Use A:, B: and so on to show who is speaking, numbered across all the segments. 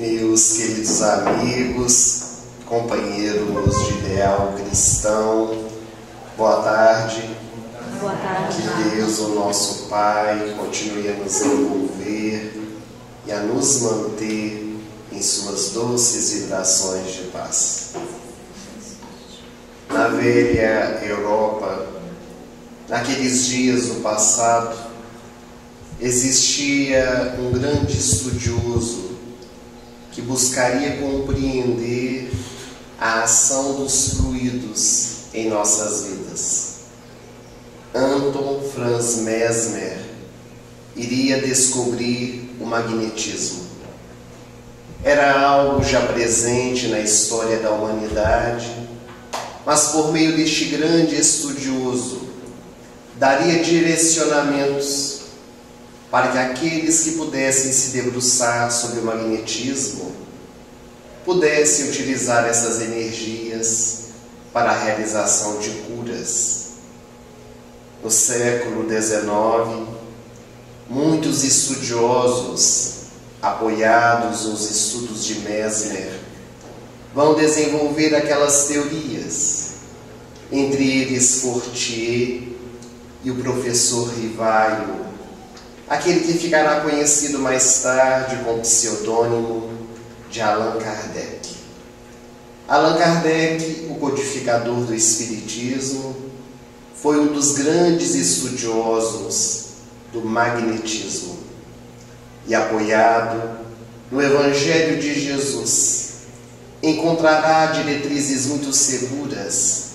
A: Meus queridos amigos, companheiros de ideal cristão, boa tarde.
B: Boa tarde.
A: Que Deus, o nosso Pai, continue a nos envolver e a nos manter em suas doces vibrações de paz. Na velha Europa, naqueles dias do passado, existia um grande estudioso que buscaria compreender a ação dos fluidos em nossas vidas. Anton Franz Mesmer iria descobrir o magnetismo. Era algo já presente na história da humanidade, mas por meio deste grande estudioso, daria direcionamentos para que aqueles que pudessem se debruçar sobre o magnetismo pudessem utilizar essas energias para a realização de curas. No século XIX, muitos estudiosos, apoiados nos estudos de Mesmer, vão desenvolver aquelas teorias, entre eles Fortier e o professor Rivaio, aquele que ficará conhecido mais tarde com o pseudônimo de Allan Kardec. Allan Kardec, o codificador do Espiritismo, foi um dos grandes estudiosos do magnetismo e, apoiado no Evangelho de Jesus, encontrará diretrizes muito seguras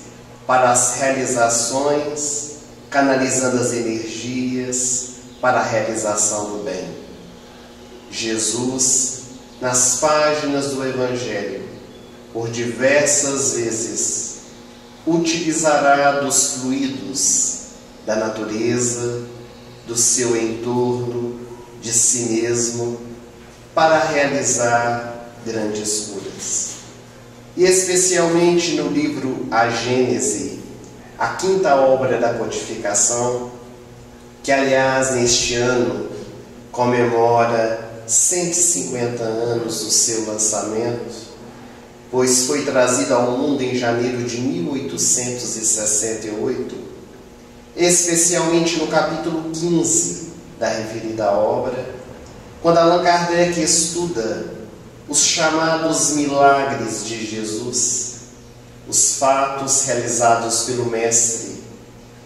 A: para as realizações, canalizando as energias para a realização do bem. Jesus, nas páginas do Evangelho, por diversas vezes, utilizará dos fluidos da natureza, do seu entorno, de si mesmo, para realizar grandes curas. E especialmente no livro A Gênese, a quinta obra da codificação, que aliás neste ano comemora 150 anos do seu lançamento, pois foi trazido ao mundo em janeiro de 1868, especialmente no capítulo 15 da referida obra, quando Allan Kardec estuda os chamados milagres de Jesus, os fatos realizados pelo Mestre,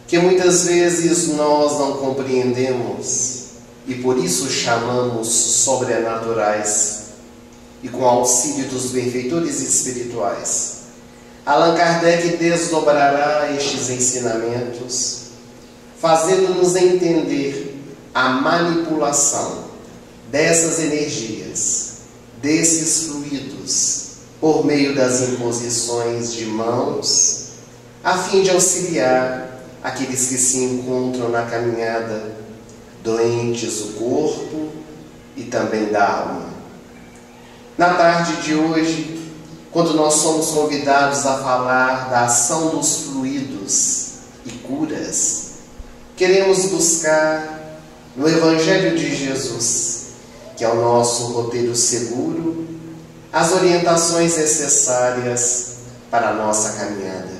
A: que muitas vezes nós não compreendemos e por isso chamamos sobrenaturais, e com auxílio dos benfeitores espirituais, Allan Kardec desdobrará estes ensinamentos, fazendo-nos entender a manipulação dessas energias, desses fluidos, por meio das imposições de mãos, a fim de auxiliar aqueles que se encontram na caminhada, doentes do corpo e também da alma. Na tarde de hoje, quando nós somos convidados a falar da ação dos fluidos e curas, queremos buscar no Evangelho de Jesus, que é o nosso roteiro seguro, as orientações necessárias para a nossa caminhada.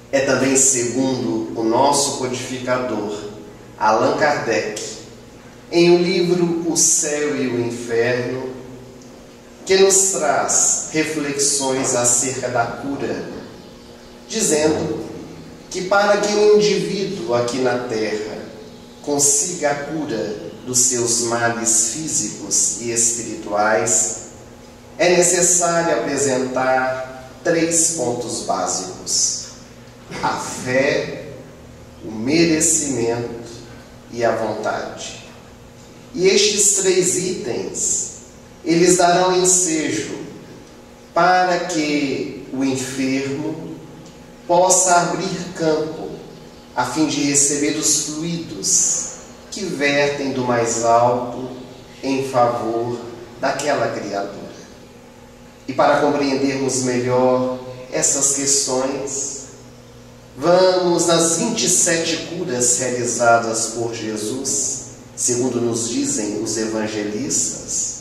A: É também segundo o nosso codificador, Allan Kardec, em o livro O Céu e o Inferno, que nos traz reflexões acerca da cura, dizendo que para que o indivíduo aqui na Terra consiga a cura dos seus males físicos e espirituais, é necessário apresentar 3 pontos básicos: a fé, o merecimento e a vontade. E estes 3 itens, eles darão ensejo para que o enfermo possa abrir campo a fim de receber os fluidos que vertem do mais alto em favor daquela criatura. E para compreendermos melhor essas questões, vamos nas 27 curas realizadas por Jesus, segundo nos dizem os evangelistas,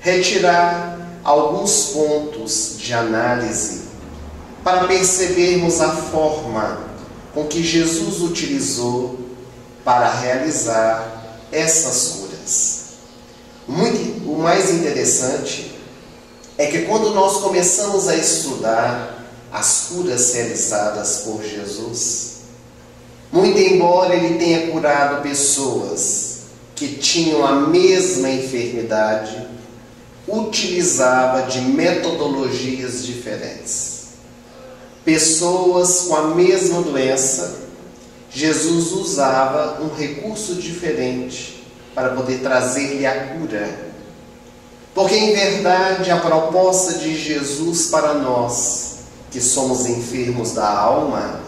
A: retirar alguns pontos de análise para percebermos a forma com que Jesus utilizou para realizar essas curas. O mais interessante é que quando nós começamos a estudar as curas realizadas por Jesus, muito embora ele tenha curado pessoas que tinham a mesma enfermidade, utilizava de metodologias diferentes. Pessoas com a mesma doença, Jesus usava um recurso diferente para poder trazer-lhe a cura. Porque, em verdade, a proposta de Jesus para nós, que somos enfermos da alma,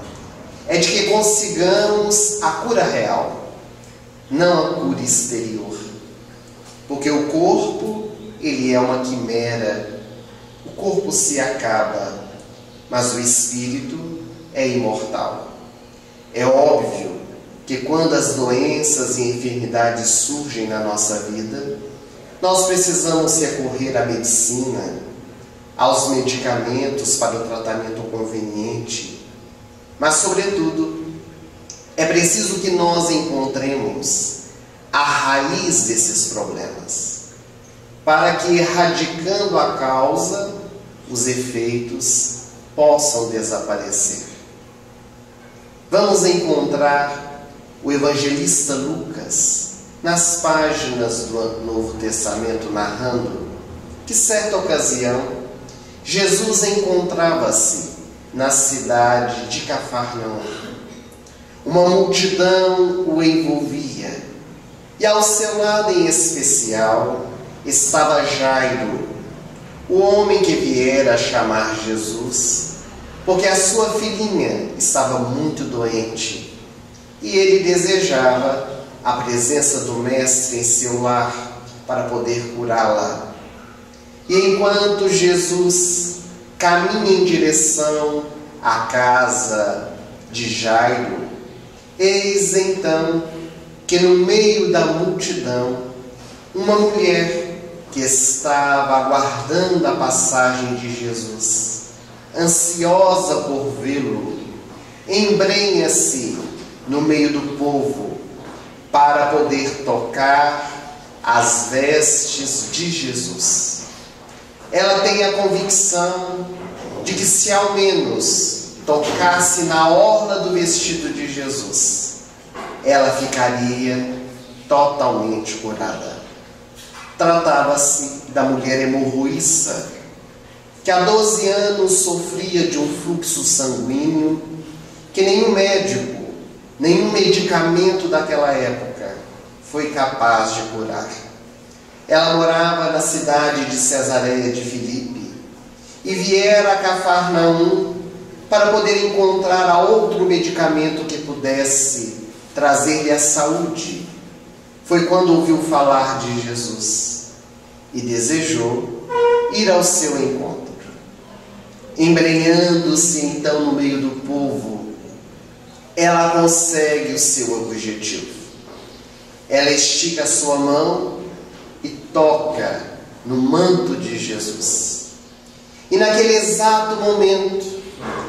A: é de que consigamos a cura real, não a cura exterior. Porque o corpo, ele é uma quimera, o corpo se acaba, mas o espírito é imortal. É óbvio que quando as doenças e enfermidades surgem na nossa vida, nós precisamos recorrer à medicina, aos medicamentos para o tratamento conveniente, mas, sobretudo, é preciso que nós encontremos a raiz desses problemas, para que, erradicando a causa, os efeitos possam desaparecer. Vamos encontrar o evangelista Lucas nas páginas do Novo Testamento narrando que, certa ocasião, Jesus encontrava-se na cidade de Cafarnaum. Uma multidão o envolvia e ao seu lado em especial estava Jairo, o homem que viera chamar Jesus, porque a sua filhinha estava muito doente e ele desejava a presença do Mestre em seu lar para poder curá-la. E enquanto Jesus caminha em direção à casa de Jairo, eis então que no meio da multidão, uma mulher que estava aguardando a passagem de Jesus, ansiosa por vê-lo, embrenha-se no meio do povo para poder tocar as vestes de Jesus. Ela tem a convicção de que se ao menos tocasse na orla do vestido de Jesus, ela ficaria totalmente curada. Tratava-se da mulher hemorroíça, que há 12 anos sofria de um fluxo sanguíneo que nenhum médico, nenhum medicamento daquela época foi capaz de curar. Ela morava na cidade de Cesareia de Filipe e viera a Cafarnaum para poder encontrar a outro medicamento que pudesse trazer-lhe a saúde. Foi quando ouviu falar de Jesus e desejou ir ao seu encontro. Embrenhando-se então no meio do povo, ela consegue o seu objetivo. Ela estica a sua mão e toca no manto de Jesus. E naquele exato momento,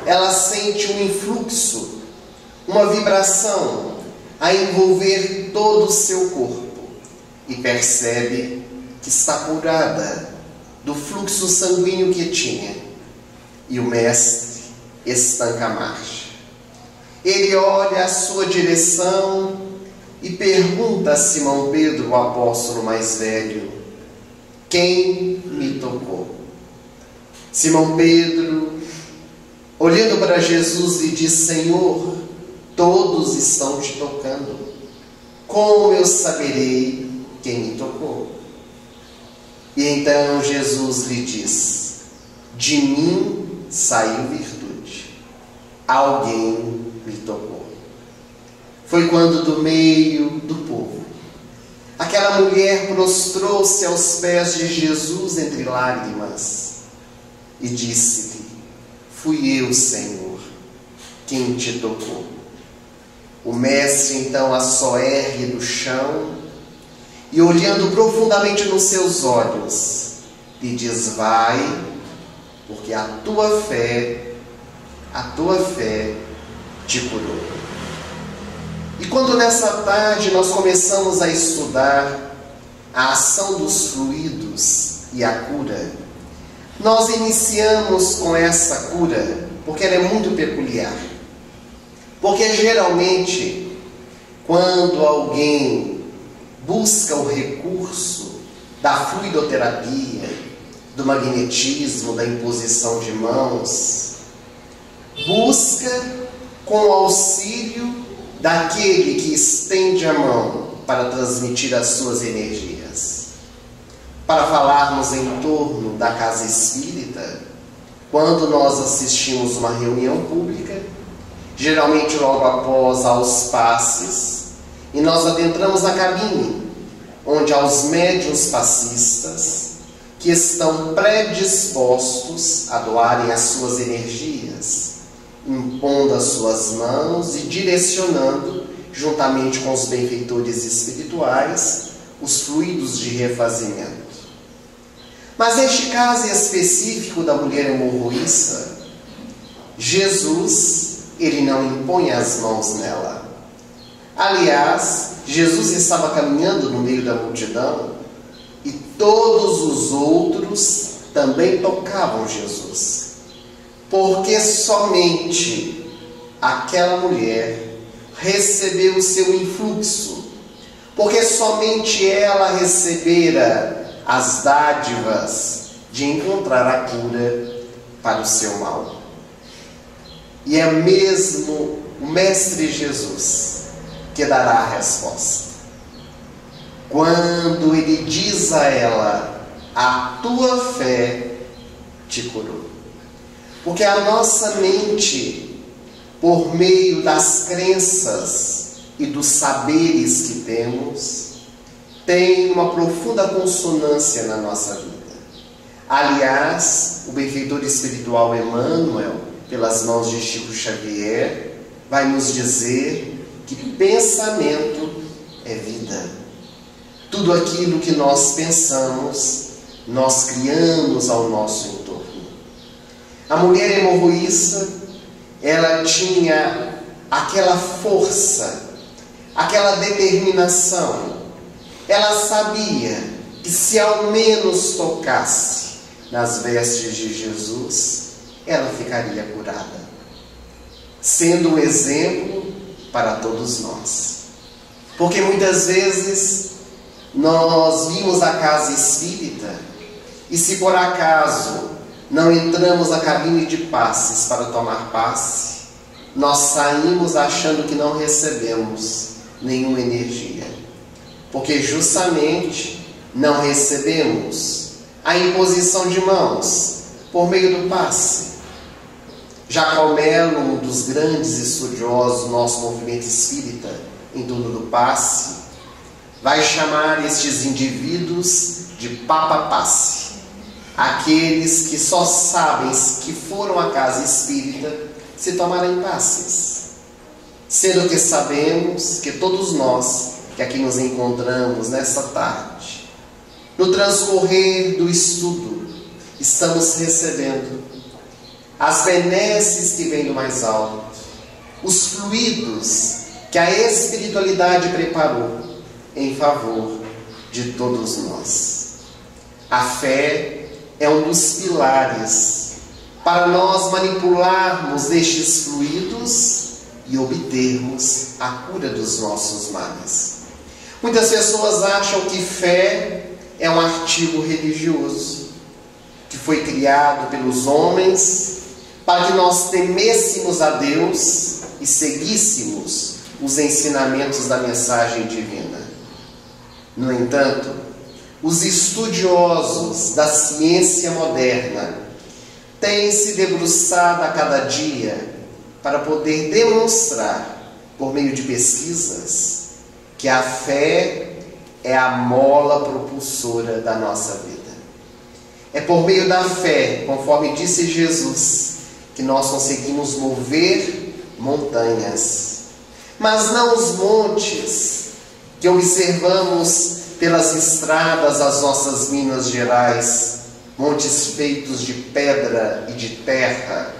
A: ela sente um influxo, uma vibração a envolver todo o seu corpo e percebe que está curada do fluxo sanguíneo que tinha. E o Mestre estanca a marcha. Ele olha à sua direção e pergunta a Simão Pedro, o apóstolo mais velho: quem me tocou? Simão Pedro, olhando para Jesus, lhe diz: Senhor, todos estão te tocando. Como eu saberei quem me tocou? E então Jesus lhe diz: de mim saiu virtude. Alguém me tocou. Foi quando do meio do povo, aquela mulher prostrou-se aos pés de Jesus entre lágrimas e disse-lhe: fui eu, Senhor, quem te tocou. O Mestre então a soergue do chão e, olhando profundamente nos seus olhos, lhe diz: vai, porque a tua fé te curou. E quando nessa tarde nós começamos a estudar a ação dos fluidos e a cura, nós iniciamos com essa cura porque ela é muito peculiar. Porque geralmente, quando alguém busca o recurso da fluidoterapia, do magnetismo, da imposição de mãos, busca com o auxílio daquele que estende a mão para transmitir as suas energias. Para falarmos em torno da casa espírita, quando nós assistimos uma reunião pública, geralmente logo após aos passes, e nós adentramos na cabine, onde há os médiuns passistas, que estão predispostos a doarem as suas energias, impondo as suas mãos e direcionando, juntamente com os benfeitores espirituais, os fluidos de refazimento. Mas neste caso específico da mulher hemorroíça, Jesus, ele não impõe as mãos nela. Aliás, Jesus estava caminhando no meio da multidão e todos os outros também tocavam Jesus, porque somente aquela mulher recebeu o seu influxo, porque somente ela recebera as dádivas de encontrar a cura para o seu mal. E é mesmo o Mestre Jesus que dará a resposta. Quando ele diz a ela: a tua fé te curou. Porque a nossa mente, por meio das crenças e dos saberes que temos, tem uma profunda consonância na nossa vida. Aliás, o benfeitor espiritual Emmanuel, pelas mãos de Chico Xavier, vai nos dizer que pensamento é vida. Tudo aquilo que nós pensamos, nós criamos ao nosso entorno. A mulher hemorroíça, ela tinha aquela força, aquela determinação. Ela sabia que se ao menos tocasse nas vestes de Jesus, ela ficaria curada, sendo um exemplo para todos nós. Porque muitas vezes nós vimos a casa espírita e, se por acaso não entramos na cabine de passes para tomar passe, nós saímos achando que não recebemos nenhuma energia, porque justamente não recebemos a imposição de mãos por meio do passe. Jacó Melo, um dos grandes estudiosos do nosso movimento espírita em torno do passe, vai chamar estes indivíduos de papa-passe, aqueles que só sabem que foram à casa espírita se tomarem passes, sendo que sabemos que todos nós que aqui nos encontramos nessa tarde, no transcorrer do estudo, estamos recebendo as benesses que vêm do mais alto, os fluidos que a espiritualidade preparou em favor de todos nós. A fé é um dos pilares para nós manipularmos estes fluidos e obtermos a cura dos nossos males. Muitas pessoas acham que fé é um artigo religioso que foi criado pelos homens para que nós temêssemos a Deus e seguíssemos os ensinamentos da mensagem divina. No entanto, os estudiosos da ciência moderna têm se debruçado a cada dia para poder demonstrar, por meio de pesquisas, que a fé é a mola propulsora da nossa vida. É por meio da fé, conforme disse Jesus, que nós conseguimos mover montanhas. Mas não os montes que observamos pelas estradas das nossas Minas Gerais, montes feitos de pedra e de terra,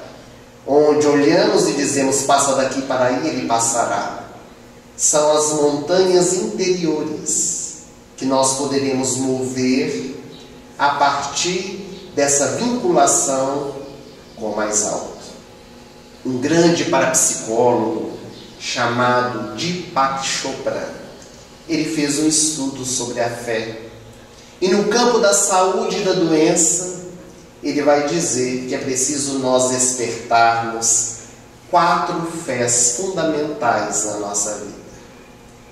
A: onde olhamos e dizemos, passa daqui para aí, ele passará. São as montanhas interiores que nós poderemos mover a partir dessa vinculação com o mais alto. Um grande parapsicólogo chamado Deepak Chopra, ele fez um estudo sobre a fé. E no campo da saúde e da doença, ele vai dizer que é preciso nós despertarmos 4 fés fundamentais na nossa vida.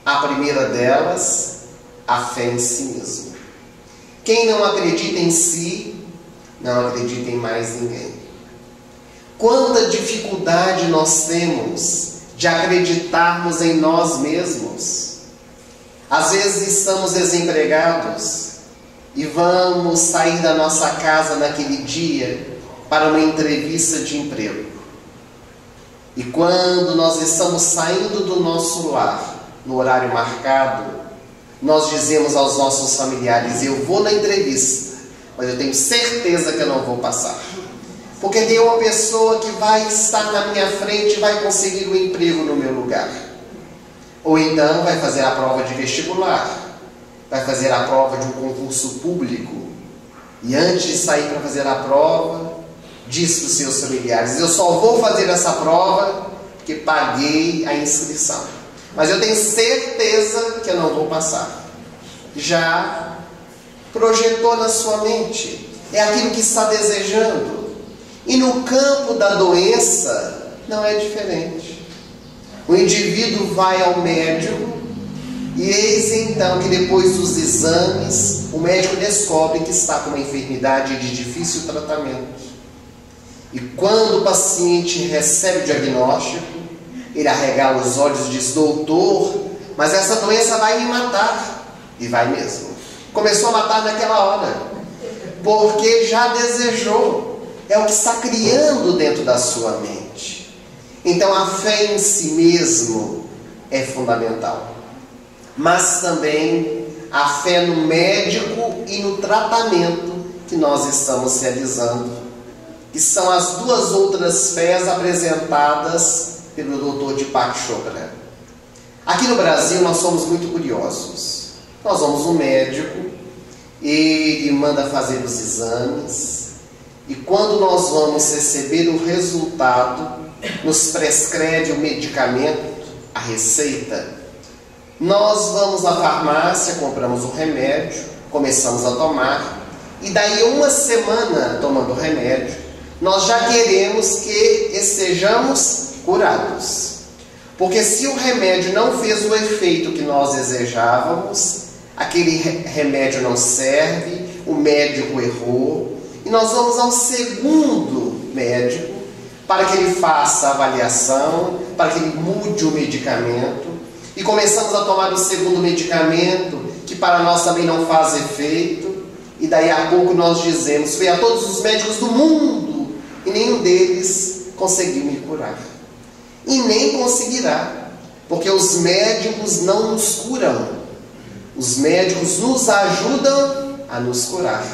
A: A primeira delas, a fé em si mesmo. Quem não acredita em si, não acredita em mais ninguém. Quanta dificuldade nós temos de acreditarmos em nós mesmos. Às vezes estamos desempregados e vamos sair da nossa casa naquele dia para uma entrevista de emprego. E quando nós estamos saindo do nosso lar, no horário marcado, nós dizemos aos nossos familiares, eu vou na entrevista, mas eu tenho certeza que eu não vou passar. Porque tem uma pessoa que vai estar na minha frente e vai conseguir um emprego no meu lugar. Ou então vai fazer a prova de vestibular, vai fazer a prova de um concurso público. E antes de sair para fazer a prova, diz para os seus familiares, eu só vou fazer essa prova porque paguei a inscrição. Mas eu tenho certeza que eu não vou passar. Já projetou na sua mente. É aquilo que está desejando. E no campo da doença, não é diferente. O indivíduo vai ao médico e eis então que depois dos exames, o médico descobre que está com uma enfermidade de difícil tratamento. E quando o paciente recebe o diagnóstico, ele arregala os olhos e diz, doutor, mas essa doença vai me matar. E vai mesmo. Começou a matar naquela hora, porque já desejou. É o que está criando dentro da sua mente. Então a fé em si mesmo é fundamental. Mas também a fé no médico e no tratamento que nós estamos realizando. Que são as 2 outras fés apresentadas pelo Dr. Deepak Chopra. Aqui no Brasil nós somos muito curiosos. Nós vamos no médico, ele manda fazer os exames, e quando nós vamos receber o resultado, nos prescreve o medicamento, a receita. Nós vamos à farmácia, compramos o remédio, começamos a tomar, e daí uma semana tomando o remédio, nós já queremos que estejamos curados. Porque se o remédio não fez o efeito que nós desejávamos, aquele remédio não serve, o médico errou, e nós vamos ao segundo médico para que ele faça a avaliação, para que ele mude o medicamento, e começamos a tomar o segundo medicamento, que para nós também não faz efeito, e daí a pouco nós dizemos, fui a todos os médicos do mundo, e nenhum deles conseguiu me curar. E nem conseguirá, porque os médicos não nos curam. Os médicos nos ajudam a nos curar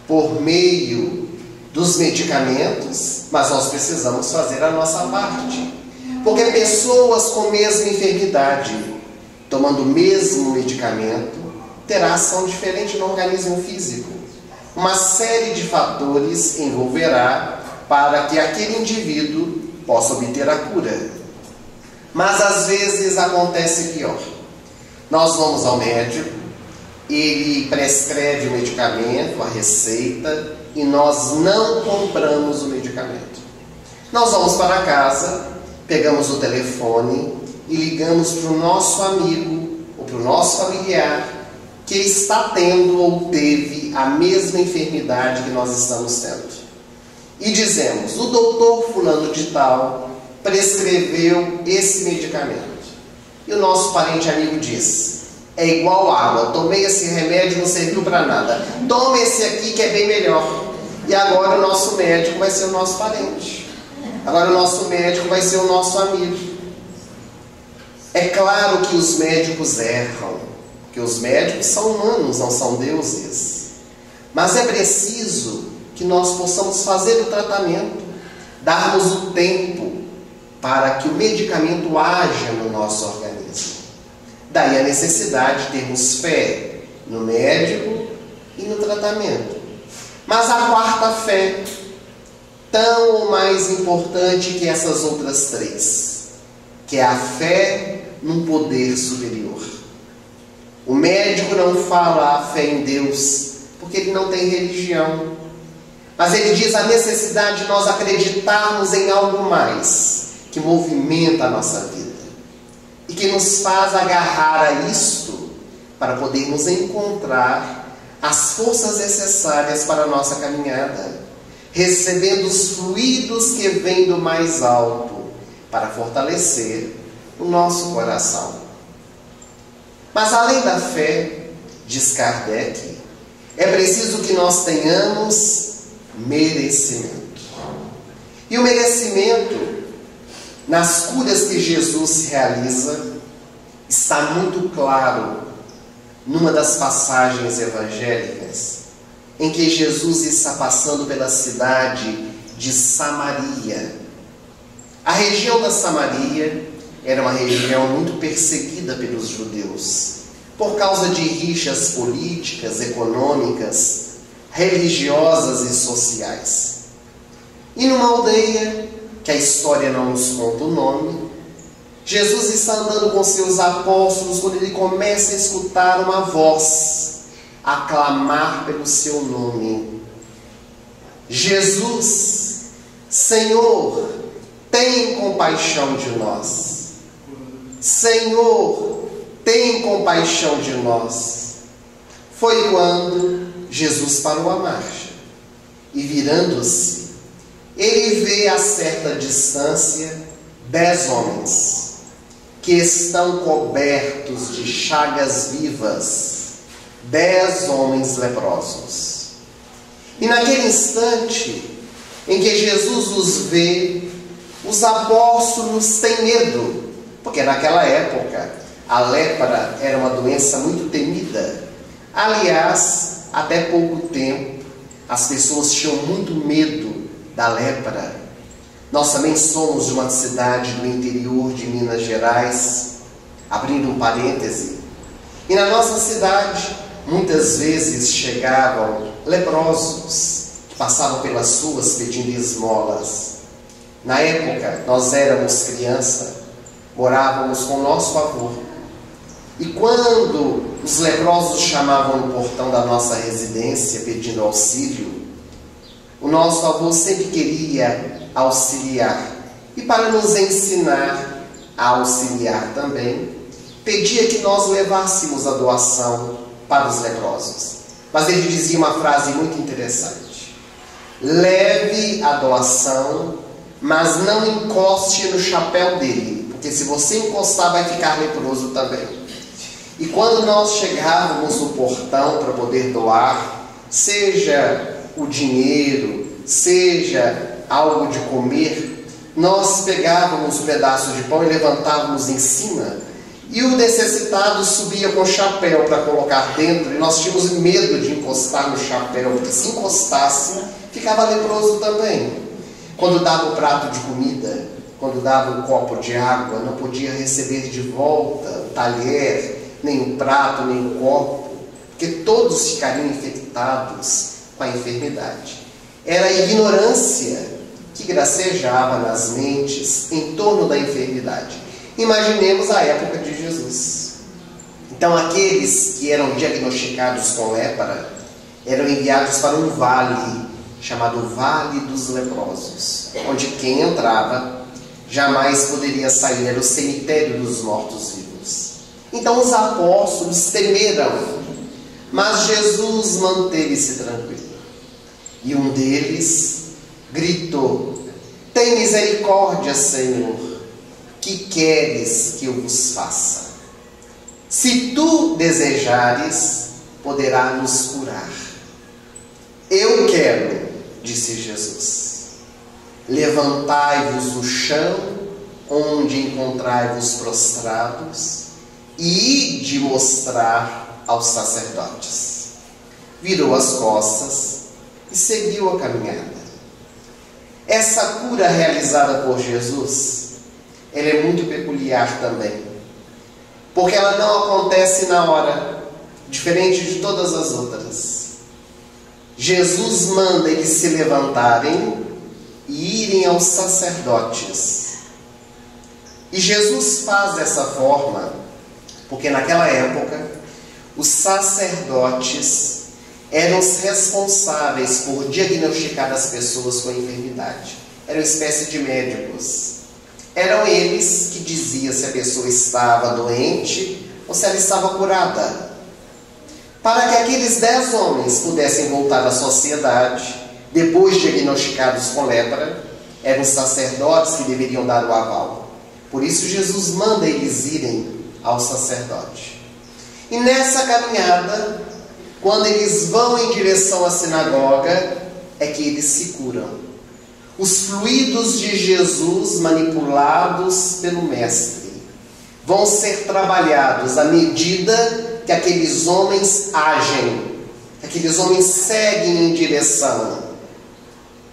A: por meio dos medicamentos, mas nós precisamos fazer a nossa parte. Porque pessoas com a mesma enfermidade, tomando o mesmo medicamento, terá ação diferente no organismo físico. Uma série de fatores envolverá para que aquele indivíduo possa obter a cura. Mas às vezes acontece pior. Nós vamos ao médico, ele prescreve o medicamento, a receita, e nós não compramos o medicamento. Nós vamos para casa, pegamos o telefone e ligamos para o nosso amigo ou para o nosso familiar que está tendo ou teve a mesma enfermidade que nós estamos tendo. E dizemos, o doutor fulano de tal prescreveu esse medicamento. E o nosso parente amigo diz, é igual água, tomei esse remédio, não serviu para nada. Toma esse aqui que é bem melhor. E agora o nosso médico vai ser o nosso parente. Agora o nosso médico vai ser o nosso amigo. É claro que os médicos erram, que os médicos são humanos, não são deuses. Mas é preciso que nós possamos fazer o tratamento, darmos o tempo para que o medicamento haja no nosso organismo. Daí a necessidade de termos fé no médico e no tratamento. Mas a quarta fé, tão ou mais importante que essas outras três, que é a fé num poder superior. O médico não fala a fé em Deus, porque ele não tem religião. Mas ele diz a necessidade de nós acreditarmos em algo mais, que movimenta a nossa vida. E que nos faz agarrar a isto, para podermos encontrar as forças necessárias para a nossa caminhada, recebendo os fluidos que vêm do mais alto, para fortalecer o nosso coração. Mas além da fé, diz Kardec, é preciso que nós tenhamos merecimento. E o merecimento, nas curas que Jesus realiza, está muito claro numa das passagens evangélicas, em que Jesus está passando pela cidade de Samaria. A região da Samaria era uma região muito perseguida pelos judeus, por causa de rixas políticas, econômicas, religiosas e sociais. E numa aldeia, que a história não nos conta o nome, Jesus está andando com seus apóstolos quando ele começa a escutar uma voz a clamar pelo seu nome. Jesus, Senhor, tem compaixão de nós. Senhor, tem compaixão de nós. Foi quando Jesus parou a marcha e, virando-se, ele vê a certa distância 10 homens que estão cobertos de chagas vivas, 10 homens leprosos. E naquele instante em que Jesus os vê, os apóstolos têm medo, porque naquela época a lepra era uma doença muito temida. Aliás, até pouco tempo, as pessoas tinham muito medo da lepra. Nós também somos de uma cidade do interior de Minas Gerais, abrindo um parêntese, e na nossa cidade, muitas vezes chegavam leprosos, que passavam pelas ruas pedindo esmolas. Na época, nós éramos criança, morávamos com o nosso avô. E quando os leprosos chamavam no portão da nossa residência pedindo auxílio, o nosso avô sempre queria auxiliar. E para nos ensinar a auxiliar também, pedia que nós levássemos a doação para os leprosos. Mas ele dizia uma frase muito interessante: leve a doação, mas não encoste no chapéu dele, porque se você encostar vai ficar leproso também. E quando nós chegávamos no portão para poder doar, seja o dinheiro, seja algo de comer, nós pegávamos um pedaço de pão e levantávamos em cima, e o necessitado subia com o chapéu para colocar dentro, e nós tínhamos medo de encostar no chapéu, porque se encostasse, ficava leproso também. Quando dava o prato de comida, quando dava um copo de água, não podia receber de volta o talher, nem o prato, nem o copo, porque todos ficariam infectados com a enfermidade. Era a ignorância que gracejava nas mentes em torno da enfermidade. Imaginemos a época de Jesus. Então aqueles que eram diagnosticados com lepra eram enviados para um vale, chamado Vale dos Leprosos, onde quem entrava jamais poderia sair, era o cemitério dos mortos-vivos. Então os apóstolos temeram, mas Jesus manteve-se tranquilo. E um deles gritou: tem misericórdia, Senhor, que queres que eu vos faça? Se tu desejares, poderá nos curar. Eu quero, disse Jesus. Levantai-vos do chão, onde encontrai-vos prostrados, e ide mostrar aos sacerdotes. virou as costas e seguiu a caminhada. Essa cura realizada por Jesus, ela é muito peculiar também, porque ela não acontece na hora, diferente de todas as outras. Jesus manda eles se levantarem e irem aos sacerdotes. E Jesus faz dessa forma, porque naquela época, os sacerdotes eram os responsáveis por diagnosticar as pessoas com a enfermidade. Eram uma espécie de médicos. Eram eles que diziam se a pessoa estava doente ou se ela estava curada. Para que aqueles 10 homens pudessem voltar à sociedade, depois diagnosticados com lepra, eram os sacerdotes que deveriam dar o aval. Por isso Jesus manda eles irem ao sacerdote. E nessa caminhada, quando eles vão em direção à sinagoga, é que eles se curam. Os fluidos de Jesus, manipulados pelo Mestre, vão ser trabalhados à medida que aqueles homens agem, que aqueles homens seguem em direção,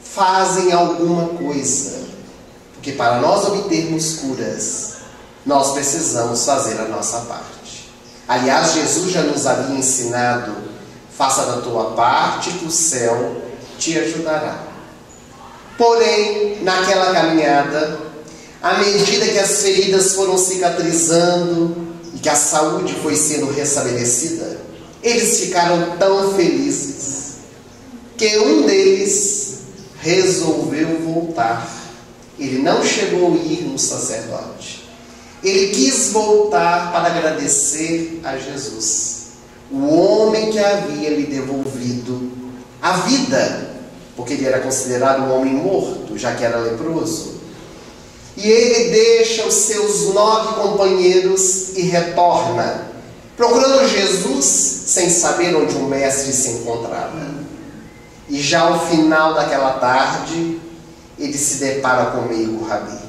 A: fazem alguma coisa. Porque para nós obtermos curas, nós precisamos fazer a nossa parte. Aliás, Jesus já nos havia ensinado: faça da tua parte que o céu te ajudará. Porém, naquela caminhada, à medida que as feridas foram cicatrizando e que a saúde foi sendo restabelecida, eles ficaram tão felizes que um deles resolveu voltar. Ele não chegou a ir no sacerdote. Ele quis voltar para agradecer a Jesus, o homem que havia lhe devolvido a vida, porque ele era considerado um homem morto, já que era leproso. E ele deixa os seus 9 companheiros e retorna, procurando Jesus, sem saber onde o mestre se encontrava. E já ao final daquela tarde, ele se depara com o Rabi.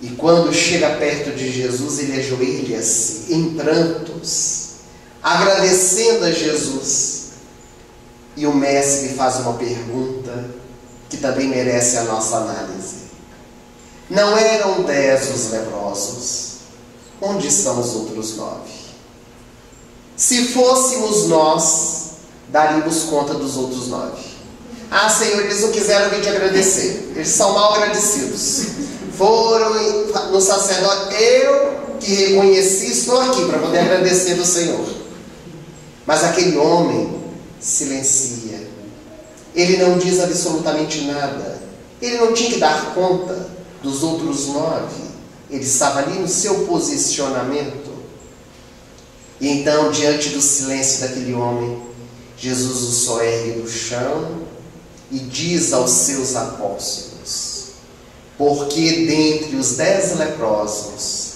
A: E quando chega perto de Jesus, ele ajoelha-se em prantos, agradecendo a Jesus. E o mestre faz uma pergunta que também merece a nossa análise. Não eram 10 os leprosos? Onde estão os outros 9? Se fôssemos nós, daríamos conta dos outros 9. Ah, Senhor, eles não quiseram vir te agradecer. Eles são mal agradecidos. Foram no sacerdote. Eu que reconheci, estou aqui para poder agradecer ao Senhor. Mas aquele homem silencia. Ele não diz absolutamente nada. Ele não tinha que dar conta dos outros 9. Ele estava ali no seu posicionamento. E então, diante do silêncio daquele homem, Jesus o soergue do chão e diz aos seus apóstolos: porque dentre os 10 leprosos,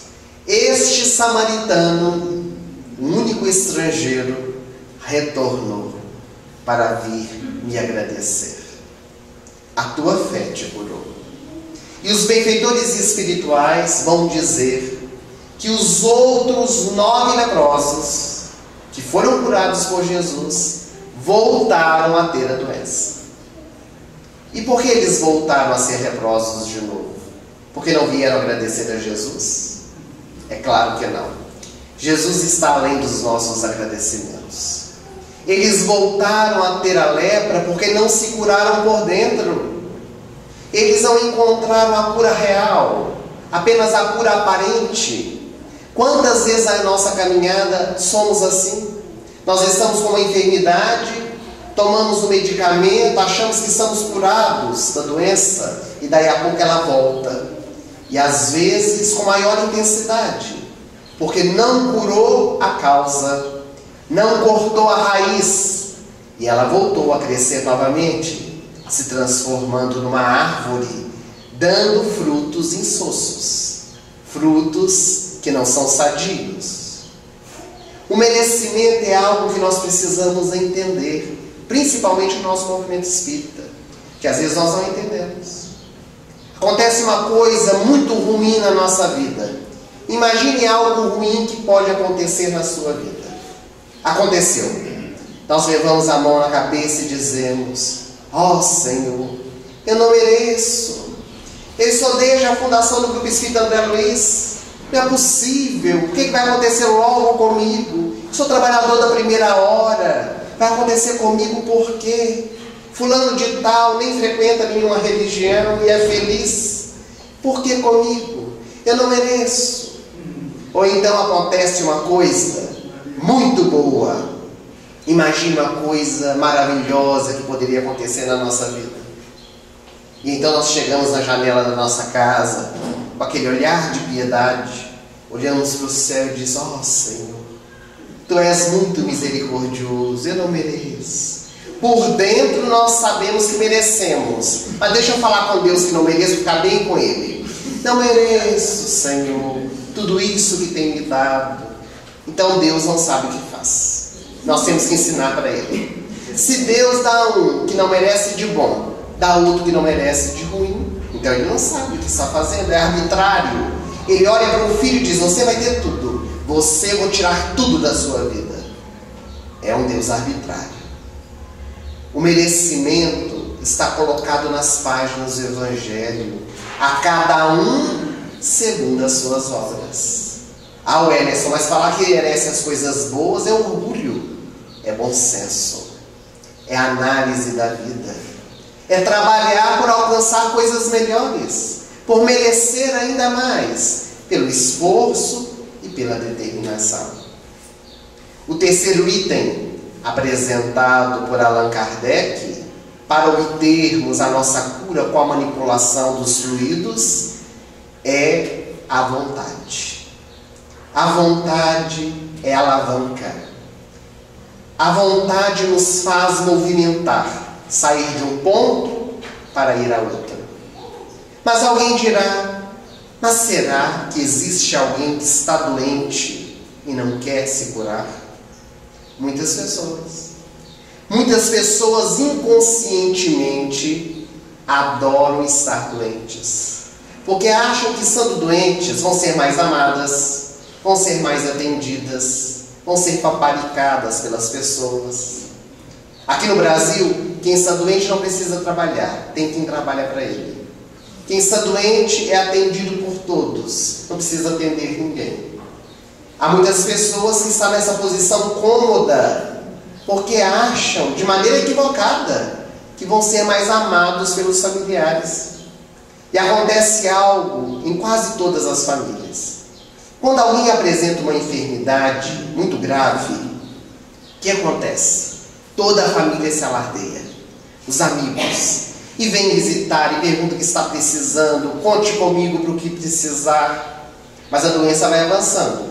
A: este samaritano, o único estrangeiro, retornou para vir me agradecer. A tua fé te curou. E os benfeitores espirituais vão dizer que os outros 9 leprosos, que foram curados por Jesus, voltaram a ter a doença. E por que eles voltaram a ser leprosos de novo? Porque não vieram agradecer a Jesus? É claro que não. Jesus está além dos nossos agradecimentos. Eles voltaram a ter a lepra porque não se curaram por dentro. Eles não encontraram a cura real, apenas a cura aparente. Quantas vezes na nossa caminhada somos assim? Nós estamos com uma enfermidade, tomamos um medicamento, achamos que estamos curados da doença, e daí a pouco ela volta. E às vezes com maior intensidade, porque não curou a causa, não cortou a raiz, e ela voltou a crescer novamente, se transformando numa árvore, dando frutos insossos, frutos que não são sadios. O merecimento é algo que nós precisamos entender, principalmente no nosso movimento espírita, que às vezes nós não entendemos. Acontece uma coisa muito ruim na nossa vida. Imagine algo ruim que pode acontecer na sua vida. Aconteceu. nós levamos a mão na cabeça e dizemos: ó Senhor, eu não mereço. Eu sou desde a fundação do Grupo Espírita André Luiz. Não é possível. O que vai acontecer logo comigo? Sou trabalhador da primeira hora. Vai acontecer comigo por quê? Fulano de tal nem frequenta nenhuma religião e é feliz. Por que comigo? Eu não mereço. Ou então acontece uma coisa muito boa. Imagine uma coisa maravilhosa que poderia acontecer na nossa vida. E então nós chegamos na janela da nossa casa, com aquele olhar de piedade, olhamos para o céu e diz: ó Senhor, Tu és muito misericordioso, eu não mereço. Por dentro nós sabemos que merecemos, mas deixa eu falar com Deus que não mereço, ficar bem com Ele. Não mereço, Senhor, tudo isso que tem me dado. Então Deus não sabe o que faz. Nós temos que ensinar para Ele. Se Deus dá um que não merece de bom, dá outro que não merece de ruim, então Ele não sabe o que está fazendo, é arbitrário. Ele olha para o filho e diz: você vai ter tudo, você vai tirar tudo da sua vida. É um Deus arbitrário. O merecimento está colocado nas páginas do Evangelho, a cada um segundo as suas obras. Ah, o Emerson, mas falar que merece as coisas boas é orgulho, é bom senso, é análise da vida, é trabalhar por alcançar coisas melhores, por merecer ainda mais, pelo esforço e pela determinação. O terceiro item apresentado por Allan Kardec para obtermos a nossa cura com a manipulação dos fluidos é a vontade. A vontade é alavanca. A vontade nos faz movimentar, sair de um ponto para ir a outro. Mas alguém dirá: mas será que existe alguém que está doente e não quer se curar? Muitas pessoas. Muitas pessoas inconscientemente adoram estar doentes, porque acham que estando doentes vão ser mais amadas, vão ser mais atendidas, vão ser paparicadas pelas pessoas. Aqui no Brasil, quem está doente não precisa trabalhar, tem quem trabalha para ele. Quem está doente é atendido por todos, não precisa atender ninguém. Há muitas pessoas que estão nessa posição cômoda, porque acham, de maneira equivocada, que vão ser mais amados pelos familiares. E acontece algo em quase todas as famílias. Quando alguém apresenta uma enfermidade muito grave, o que acontece? Toda a família se alardeia, os amigos, e vem visitar e pergunta o que está precisando, conte comigo para o que precisar. Mas a doença vai avançando,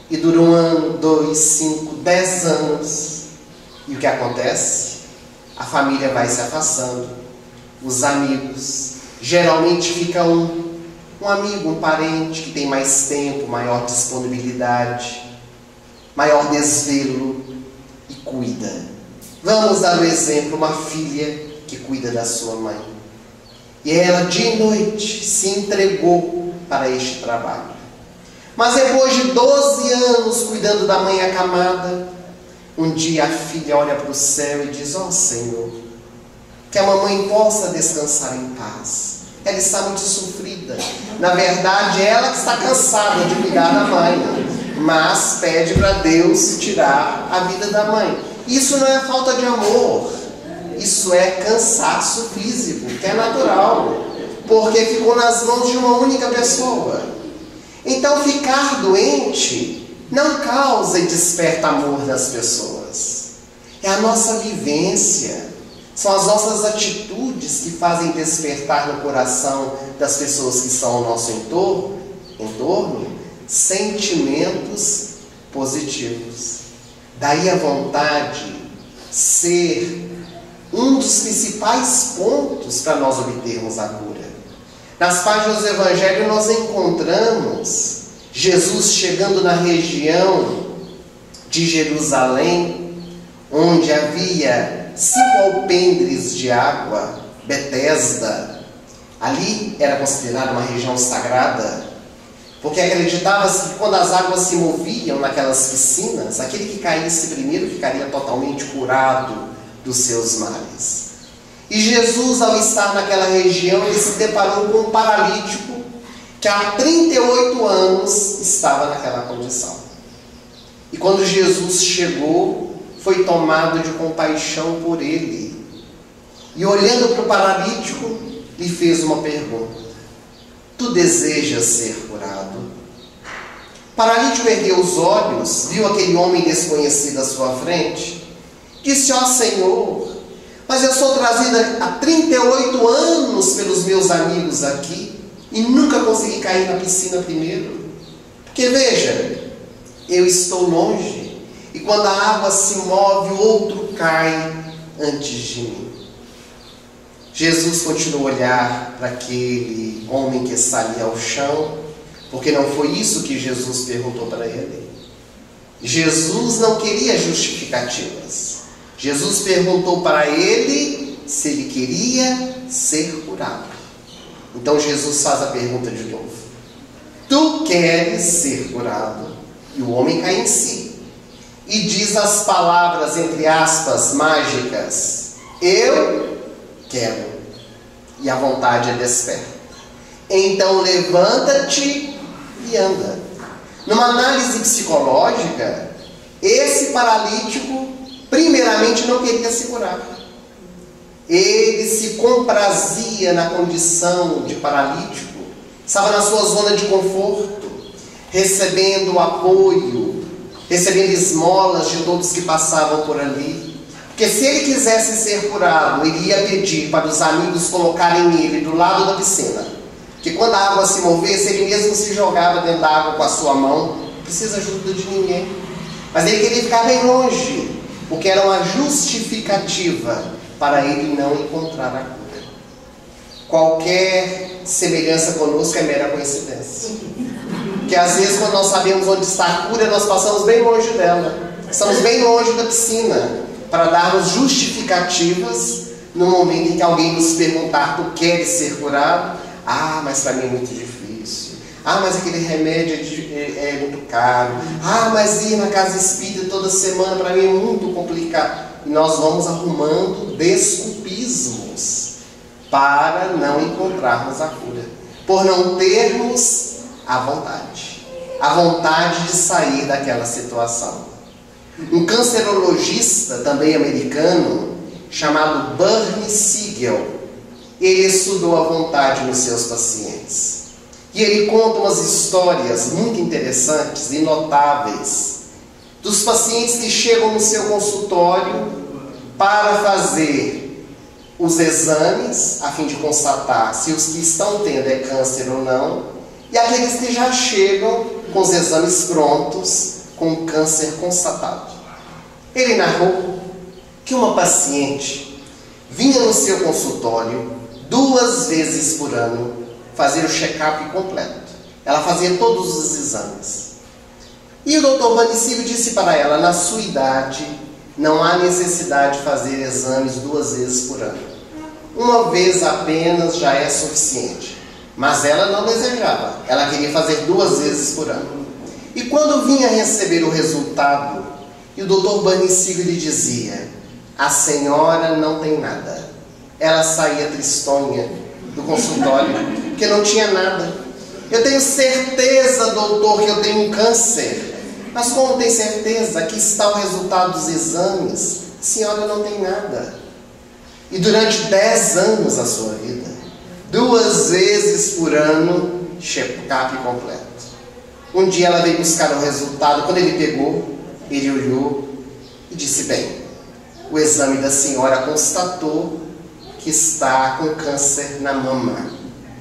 A: e dura 1 ano, 2, 5, 10 anos. E o que acontece? A família vai se afastando, os amigos, geralmente fica um amigo, um parente que tem mais tempo, maior disponibilidade, maior desvelo e cuida. Vamos dar o exemplo, uma filha que cuida da sua mãe. E ela, dia e noite, se entregou para este trabalho. Mas depois de 12 anos cuidando da mãe acamada, um dia a filha olha para o céu e diz: ó Senhor, que a mamãe possa descansar em paz. Ela está muito sofrida. Na verdade, ela que está cansada de cuidar da mãe, mas pede para Deus tirar a vida da mãe. Isso não é falta de amor, isso é cansaço físico, que é natural, porque ficou nas mãos de uma única pessoa. Então ficar doente não causa e desperta amor das pessoas. É a nossa vivência, são as nossas atitudes que fazem despertar no coração das pessoas que estão ao nosso entorno sentimentos positivos. Daí a vontade ser um dos principais pontos para nós obtermos a cura. Nas páginas do Evangelho nós encontramos Jesus chegando na região de Jerusalém, onde havia 5 alpendres de água, Betesda. Ali era considerada uma região sagrada. porque acreditava-se que quando as águas se moviam naquelas piscinas, aquele que caísse primeiro ficaria totalmente curado dos seus males. E Jesus, ao estar naquela região, ele se deparou com um paralítico que há 38 anos estava naquela condição. E quando Jesus chegou, foi tomado de compaixão por ele. E olhando para o paralítico, lhe fez uma pergunta: tu desejas ser curado? O paralítico ergueu os olhos, viu aquele homem desconhecido à sua frente, disse: ó Senhor, mas eu sou trazida há 38 anos pelos meus amigos aqui e nunca consegui cair na piscina primeiro. Porque veja, eu estou longe e quando a água se move, o outro cai antes de mim. Jesus continuou a olhar para aquele homem que está ali ao chão, porque não foi isso que Jesus perguntou para ele. Jesus não queria justificativas. Jesus perguntou para ele se ele queria ser curado. Então Jesus faz a pergunta de novo: tu queres ser curado? E o homem cai em si e diz as palavras, entre aspas, mágicas: eu quero. E a vontade é desperta. Então levanta-te e anda. Numa análise psicológica, esse paralítico primeiramente não queria se curar. Ele se comprazia na condição de paralítico, estava na sua zona de conforto, recebendo apoio, recebendo esmolas de todos que passavam por ali. Porque se ele quisesse ser curado, ele ia pedir para os amigos colocarem ele do lado da piscina. Que quando a água se movesse, ele mesmo se jogava dentro da água com a sua mão. Não precisa ajuda de ninguém. Mas ele queria ficar bem longe, porque era uma justificativa para ele não encontrar a cura. Qualquer semelhança conosco é mera coincidência. Porque às vezes, quando nós sabemos onde está a cura, nós passamos bem longe dela. Estamos bem longe da piscina, para darmos justificativas no momento em que alguém nos perguntar: tu queres ser curado? Ah, mas para mim é muito difícil. Ah, mas aquele remédio é muito caro. Ah, mas ir na casa espírita toda semana para mim é muito complicado. E nós vamos arrumando desculpismos para não encontrarmos a cura, por não termos a vontade de sair daquela situação. Um cancerologista, também americano, chamado Bernie Siegel, ele estudou a vontade nos seus pacientes. E ele conta umas histórias muito interessantes e notáveis dos pacientes que chegam no seu consultório para fazer os exames, a fim de constatar se os que estão tendo é câncer ou não, e aqueles que já chegam com os exames prontos, com câncer constatado. Ele narrou que uma paciente vinha no seu consultório 2 vezes por ano fazer o check-up completo. Ela fazia todos os exames. E o Dr. Vanicílio disse para ela: na sua idade não há necessidade de fazer exames 2 vezes por ano. 1 vez apenas já é suficiente. Mas ela não desejava. Ela queria fazer 2 vezes por ano. E quando vinha receber o resultado, e o Dr. Vanicílio lhe dizia: a senhora não tem nada. Ela saía tristonha do consultório, porque não tinha nada. Eu tenho certeza, doutor, que eu tenho um câncer. Mas como tem certeza? Aqui está o resultado dos exames. A senhora não tem nada. E durante 10 anos da sua vida, 2 vezes por ano, check-up completo. Um dia ela veio buscar o resultado. Quando ele pegou, ele olhou e disse: bem, o exame da senhora constatou que está com câncer na mama.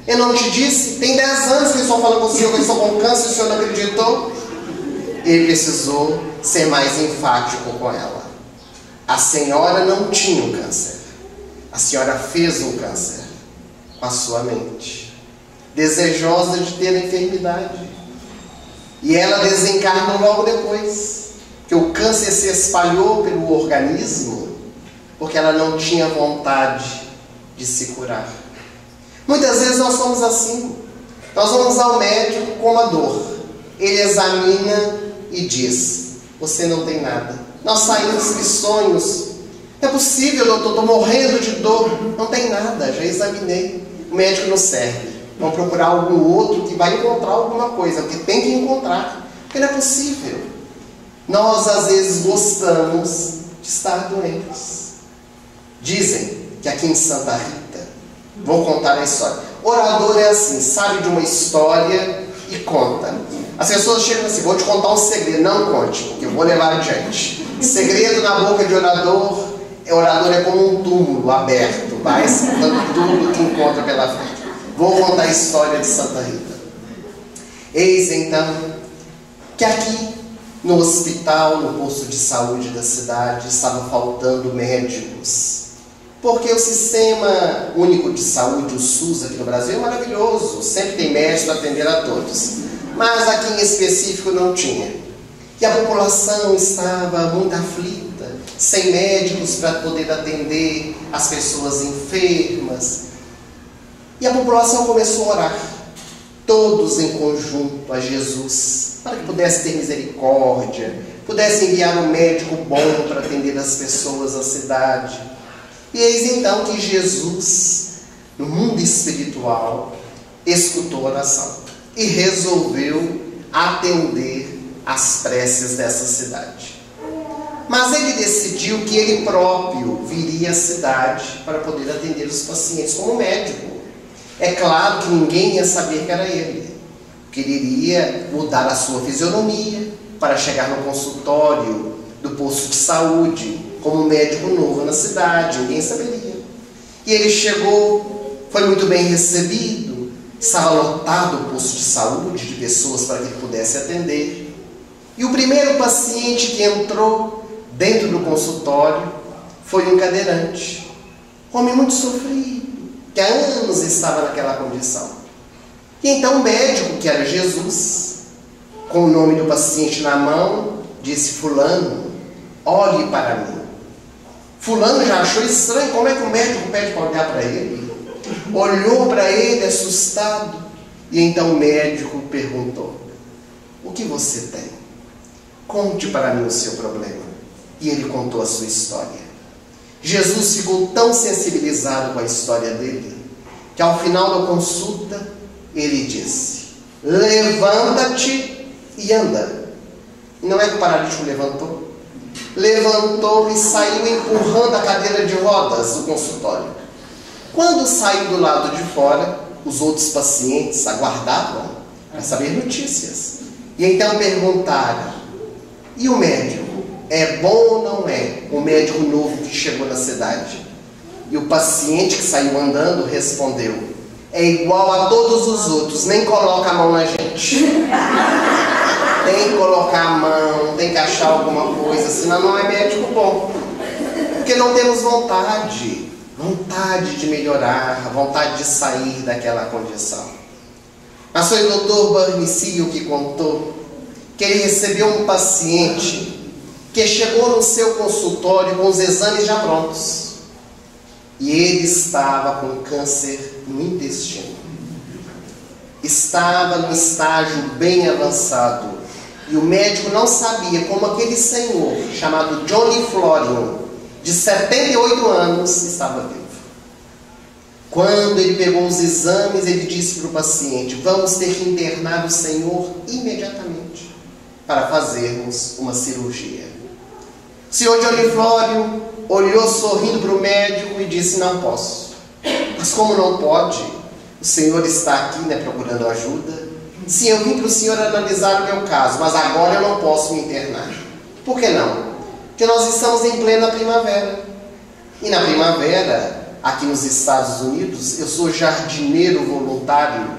A: Eu não te disse? Tem 10 anos que eu estou falando com o senhor que eu estou com câncer e o senhor não acreditou? Ele precisou ser mais enfático com ela. A senhora não tinha um câncer. A senhora fez um câncer com a sua mente, desejosa de ter a enfermidade. E ela desencarnou logo depois, que o câncer se espalhou pelo organismo, porque ela não tinha vontade de se curar. Muitas vezes nós somos assim. Nós vamos ao médico com uma dor. Ele examina e diz: você não tem nada. Nós saímos risonhos. Não é possível, doutor, estou morrendo de dor. Não tem nada, já examinei. O médico não serve. Vamos procurar algum outro que vai encontrar alguma coisa, porque tem que encontrar. Porque não é possível. Nós, às vezes, gostamos de estar doentes. Dizem que aqui em Santa Rita, vou contar a história. Orador é assim, sabe de uma história e conta. As pessoas chegam assim: vou te contar um segredo. Não conte, porque eu vou levar adiante. Segredo na boca de orador é como um túmulo aberto, vai contando tudo que encontra pela frente. Vou contar a história de Santa Rita. Eis então que aqui no hospital, no posto de saúde da cidade, estava faltando médicos. Porque o Sistema Único de Saúde, o SUS, aqui no Brasil, é maravilhoso. Sempre tem médico para atender a todos. Mas aqui em específico não tinha. E a população estava muito aflita, sem médicos para poder atender as pessoas enfermas. E a população começou a orar, todos em conjunto, a Jesus, para que pudesse ter misericórdia, pudesse enviar um médico bom para atender as pessoas da cidade. E eis então que Jesus, no mundo espiritual, escutou a oração e resolveu atender as preces dessa cidade. Mas ele decidiu que ele próprio viria à cidade para poder atender os pacientes como médico. É claro que ninguém ia saber que era ele, porque ele iria mudar a sua fisionomia para chegar no consultório do posto de saúde como um médico novo na cidade, ninguém saberia. E ele chegou, foi muito bem recebido, estava lotado o posto de saúde de pessoas para que ele pudesse atender. E o primeiro paciente que entrou dentro do consultório foi um cadeirante, um homem muito sofrido, que há anos estava naquela condição. E então o médico, que era Jesus, com o nome do paciente na mão, disse: fulano, olhe para mim. Fulano já achou estranho, como é que o médico pede para olhar para ele? Olhou para ele assustado, e então o médico perguntou: o que você tem? Conte para mim o seu problema. E ele contou a sua história. Jesus ficou tão sensibilizado com a história dele, que ao final da consulta, ele disse: levanta-te e anda. Não é que o paralítico levantou? Levantou e saiu empurrando a cadeira de rodas do consultório. Quando saiu do lado de fora, os outros pacientes aguardavam para saber notícias. E então perguntaram: e o médico? É bom ou não é? O médico novo que chegou na cidade. E o paciente que saiu andando respondeu: é igual a todos os outros, nem coloca a mão na gente. Tem que colocar a mão, tem que achar alguma coisa, senão não é médico bom. Porque não temos vontade de melhorar, vontade de sair daquela condição. Mas foi o Dr. Barnicio que contou que ele recebeu um paciente que chegou no seu consultório com os exames já prontos. E ele estava com câncer no intestino. Estava no estágio bem avançado. E o médico não sabia como aquele senhor, chamado Johnny Florian, de 78 anos, estava vivo. Quando ele pegou os exames, ele disse para o paciente: vamos ter que internar o senhor imediatamente para fazermos uma cirurgia. O senhor Johnny Florian olhou sorrindo para o médico e disse: não posso. Mas como não pode? O senhor está aqui, procurando ajuda. Sim, eu vim para o senhor analisar o meu caso, mas agora eu não posso me internar. Por que não? Porque nós estamos em plena primavera. E na primavera, aqui nos Estados Unidos, eu sou jardineiro voluntário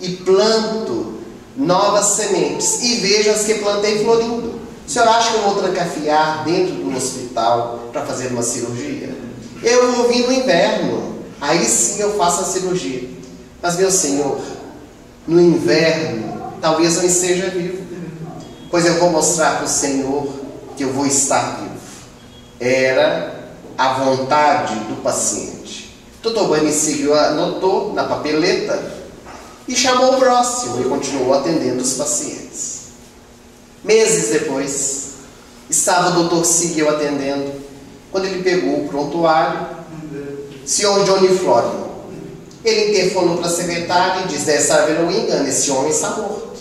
A: e planto novas sementes. E vejo as que plantei florindo. O senhor acha que eu vou trancafiar dentro do hospital para fazer uma cirurgia? Eu vou vir no inverno, aí sim eu faço a cirurgia. Mas, meu senhor, no inverno, talvez eu esteja vivo, pois eu vou mostrar para o Senhor que eu vou estar vivo. Era a vontade do paciente. O Dr. Barnicio anotou na papeleta e chamou o próximo e continuou atendendo os pacientes. Meses depois, estava o Dr. Sigel atendendo, quando ele pegou o prontuário, Sr. Johnny Florian. Ele interfonou para a secretária e disse: deve haver um engano, esse homem está morto.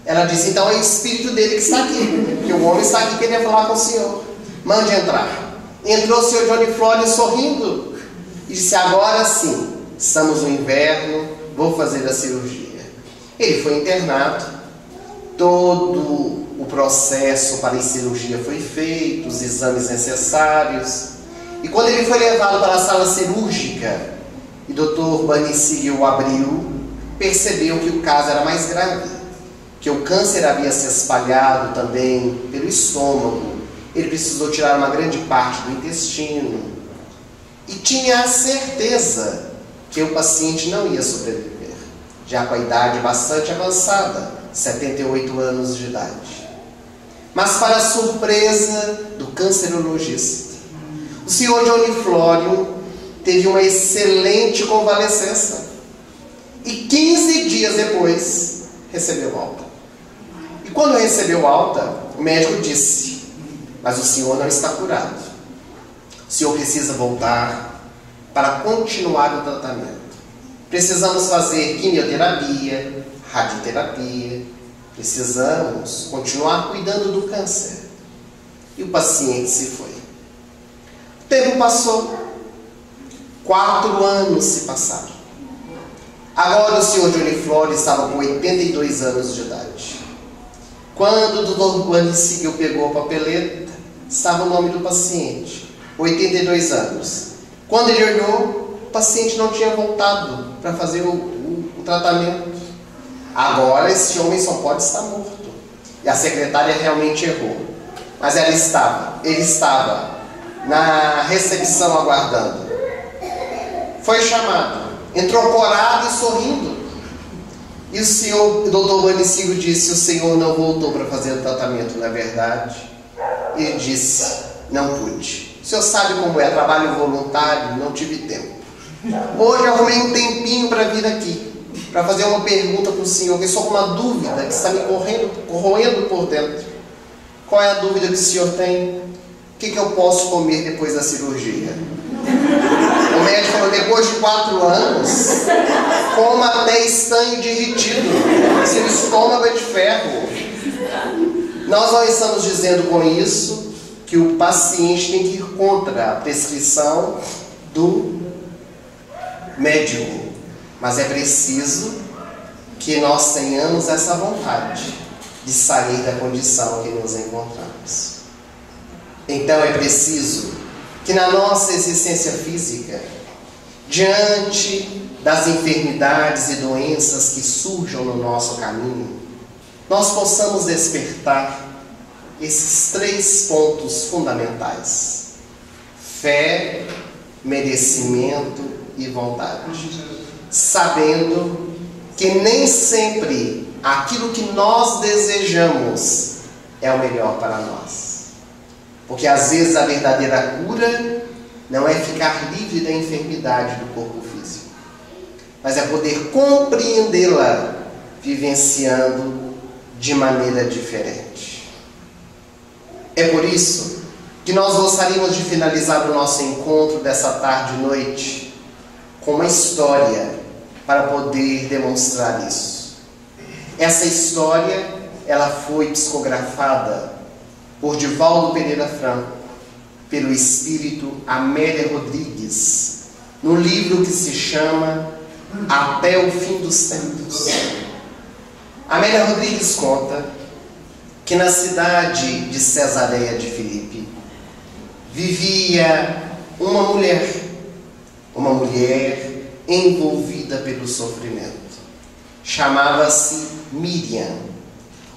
A: Ela disse: então é o espírito dele que está aqui, porque o homem está aqui querendo falar com o senhor. Mande entrar. Entrou o Sr. Johnny Florian sorrindo e disse: agora sim, estamos no inverno, vou fazer a cirurgia. Ele foi internado, todo o processo para a cirurgia foi feito, os exames necessários, e quando ele foi levado para a sala cirúrgica e o Dr. Bunny Sigel o abriu, percebeu que o caso era mais grave, que o câncer havia se espalhado também pelo estômago. Ele precisou tirar uma grande parte do intestino e tinha a certeza que o paciente não ia sobreviver, já com a idade bastante avançada, 78 anos de idade. Mas, para a surpresa do cancerologista, o Sr. Johnny Florian teve uma excelente convalescença e 15 dias depois recebeu alta. E quando recebeu alta, o médico disse: mas o senhor não está curado. O senhor precisa voltar para continuar o tratamento. Precisamos fazer quimioterapia, radioterapia, precisamos continuar cuidando do câncer. E o paciente se foi. O tempo passou. 4 anos se passaram. Agora o Sr. Johnny Florian estava com 82 anos de idade. Quando o Dr. Bunny Sigel pegou a papeleta, estava o nome do paciente, 82 anos. Quando ele olhou, o paciente não tinha voltado para fazer o tratamento. Agora esse homem só pode estar morto. E a secretária realmente errou. Mas ele estava na recepção aguardando. Foi chamado, entrou corado e sorrindo. E o Dr. Bunny Sigel disse: o senhor não voltou para fazer o tratamento, não é verdade? Ele disse: não pude. O senhor sabe como é, trabalho voluntário, não tive tempo. Hoje arrumei um tempinho para vir aqui, para fazer uma pergunta para o senhor, que estou com uma dúvida que está me corroendo por dentro. Qual é a dúvida que o senhor tem? O que eu posso comer depois da cirurgia? O médico falou: depois de 4 anos, coma até estanho derretido, seu estômago é de ferro. Nós não estamos dizendo com isso que o paciente tem que ir contra a prescrição do médico, mas é preciso que nós tenhamos essa vontade de sair da condição que nos encontramos. Então é preciso que na nossa existência física, diante das enfermidades e doenças que surjam no nosso caminho, nós possamos despertar esses 3 pontos fundamentais: fé, merecimento e vontade, sabendo que nem sempre aquilo que nós desejamos é o melhor para nós. Porque às vezes a verdadeira cura não é ficar livre da enfermidade do corpo físico, mas é poder compreendê-la vivenciando de maneira diferente. É por isso que nós gostaríamos de finalizar o nosso encontro dessa tarde e noite com uma história para poder demonstrar isso. Essa história, ela foi psicografada por Divaldo Pereira Franco, pelo espírito Amélia Rodrigues, no livro que se chama Até o Fim dos Tempos. Amélia Rodrigues conta que na cidade de Cesareia de Filipe vivia uma mulher envolvida pelo sofrimento. Chamava-se Miriam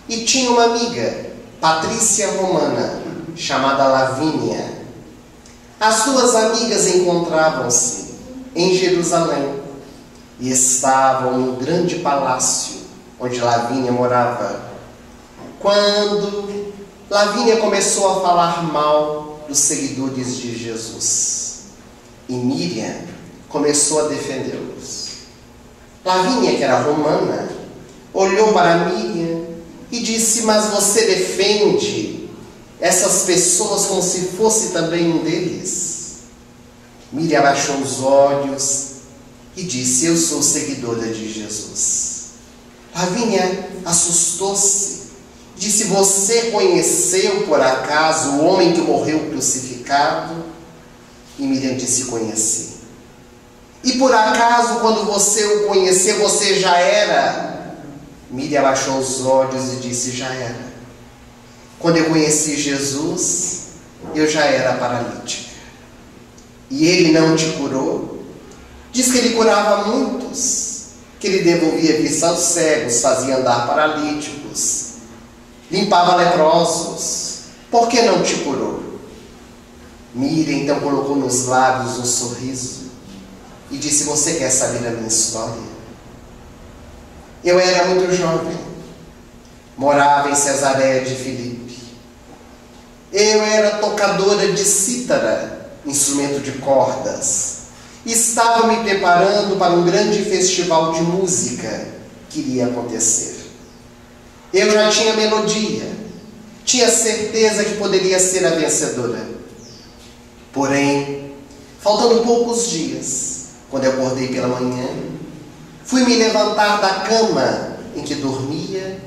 A: e tinha uma amiga, Patrícia Romana, chamada Lavínia. As 2 amigas encontravam-se em Jerusalém e estavam no grande palácio onde Lavínia morava, quando Lavínia começou a falar mal dos seguidores de Jesus e Miriam começou a defendê-los. Lavínia, que era romana, olhou para Miriam e disse: mas você defende essas pessoas como se fosse também um deles? Miriam abaixou os olhos e disse: eu sou seguidora de Jesus. Lavínia assustou-se, disse: você conheceu por acaso o homem que morreu crucificado? E Miriam disse: conheci. E por acaso, quando você o conheceu, você já era? Miriam abaixou os olhos e disse: já era. Quando eu conheci Jesus, eu já era paralítica. E ele não te curou? Diz que ele curava muitos, que ele devolvia vista aos cegos, fazia andar paralíticos, limpava leprosos. Por que não te curou? Miriam então colocou nos lábios um sorriso e disse: você quer saber a minha história? Eu era muito jovem, morava em Cesareia de Filipe. Eu era tocadora de cítara, instrumento de cordas, e estava me preparando para um grande festival de música que iria acontecer. Eu já tinha melodia, tinha certeza que poderia ser a vencedora. Porém, faltando poucos dias, quando eu acordei pela manhã, fui me levantar da cama em que dormia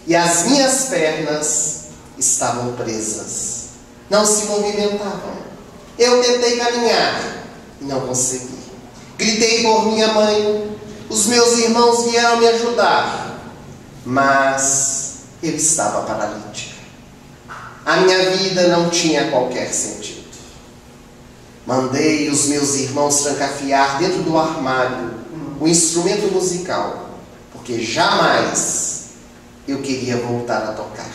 A: e as minhas pernas estavam presas, não se movimentavam. Eu tentei caminhar e não consegui. Gritei por minha mãe, os meus irmãos vieram me ajudar, mas eu estava paralítica. A minha vida não tinha qualquer sentido. Mandei os meus irmãos trancafiar dentro do armário o instrumento musical, porque jamais eu queria voltar a tocar.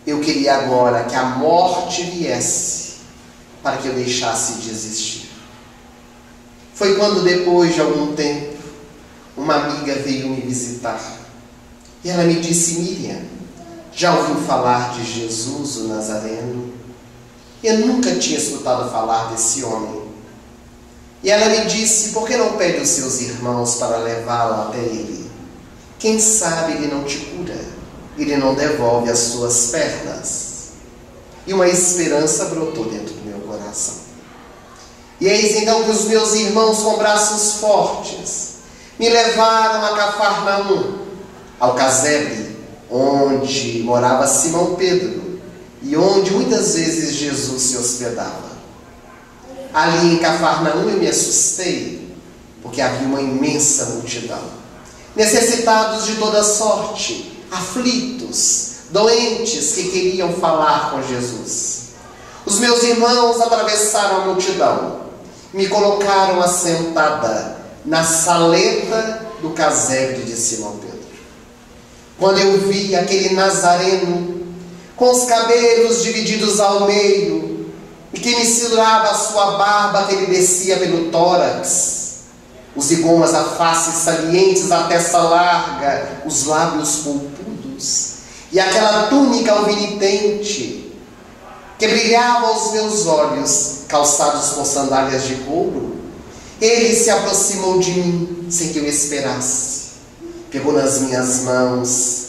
A: Eu queria agora que a morte viesse para que eu deixasse de existir. Foi quando, depois de algum tempo, uma amiga veio me visitar e ela me disse: Miriam, já ouviu falar de Jesus, o Nazareno? Eu nunca tinha escutado falar desse homem. E ela me disse: por que não pede os seus irmãos para levá-lo até ele? Quem sabe ele não te cura, ele não devolve as suas pernas. E uma esperança brotou dentro do meu coração. E eis então que os meus irmãos, com braços fortes, me levaram a Cafarnaum, ao casebre, onde morava Simão Pedro, e onde muitas vezes Jesus se hospedava. Ali em Cafarnaum eu me assustei, porque havia uma imensa multidão, necessitados de toda sorte, aflitos, doentes que queriam falar com Jesus. Os meus irmãos atravessaram a multidão, me colocaram assentada na saleta do casebre de Simão Pedro. Quando eu vi aquele Nazareno, com os cabelos divididos ao meio, e que misturava a sua barba que lhe descia pelo tórax, os zigomas da face salientes, a testa larga, os lábios polpudos, e aquela túnica alvinitente, que brilhava aos meus olhos, calçados com sandálias de couro, ele se aproximou de mim, sem que eu esperasse, pegou nas minhas mãos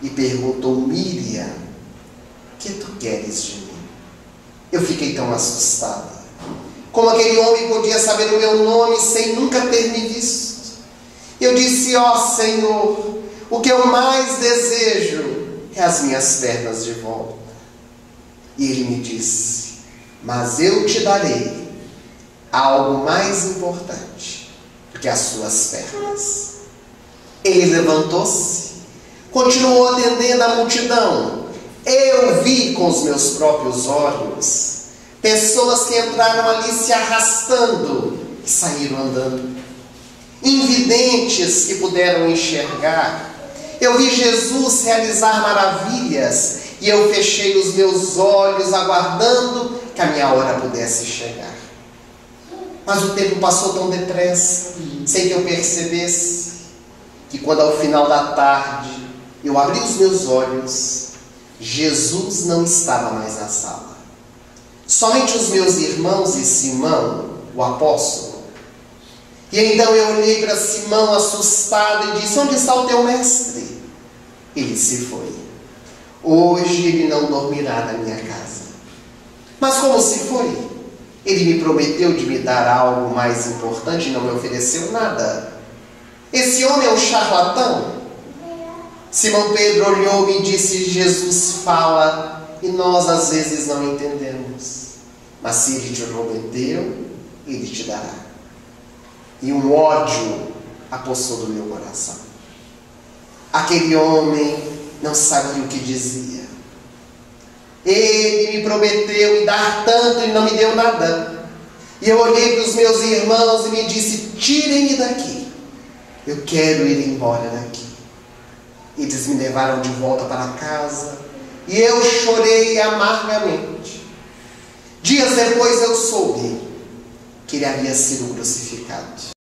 A: e perguntou: Miriam, o que tu queres de mim? Eu fiquei tão assustada. Como aquele homem podia saber o meu nome sem nunca ter me visto? Eu disse: ó Senhor, o que eu mais desejo é as minhas pernas de volta. E ele me disse: mas eu te darei algo mais importante do que as suas pernas. Ele levantou-se, continuou atendendo a multidão. Eu vi com os meus próprios olhos pessoas que entraram ali se arrastando e saíram andando. Invidentes que puderam enxergar. Eu vi Jesus realizar maravilhas e eu fechei os meus olhos aguardando que a minha hora pudesse chegar. Mas o tempo passou tão depressa, sem que eu percebesse, que quando ao final da tarde eu abri os meus olhos, Jesus não estava mais na sala. Somente os meus irmãos e Simão, o apóstolo. E então eu olhei para Simão assustado e disse: onde está o teu mestre? Ele se foi. Hoje ele não dormirá na minha casa. Mas como se foi? Ele me prometeu de me dar algo mais importante e não me ofereceu nada. Esse homem é um charlatão. Simão Pedro olhou-me e disse: Jesus fala e nós às vezes não entendemos. Mas se ele te prometeu, ele te dará. E um ódio apossou do meu coração. Aquele homem não sabia o que dizia. Ele me prometeu me dar tanto e não me deu nada. E eu olhei para os meus irmãos e me disse: tirem-me daqui. Eu quero ir embora daqui. Eles me levaram de volta para casa e eu chorei amargamente. Dias depois eu soube que ele havia sido crucificado.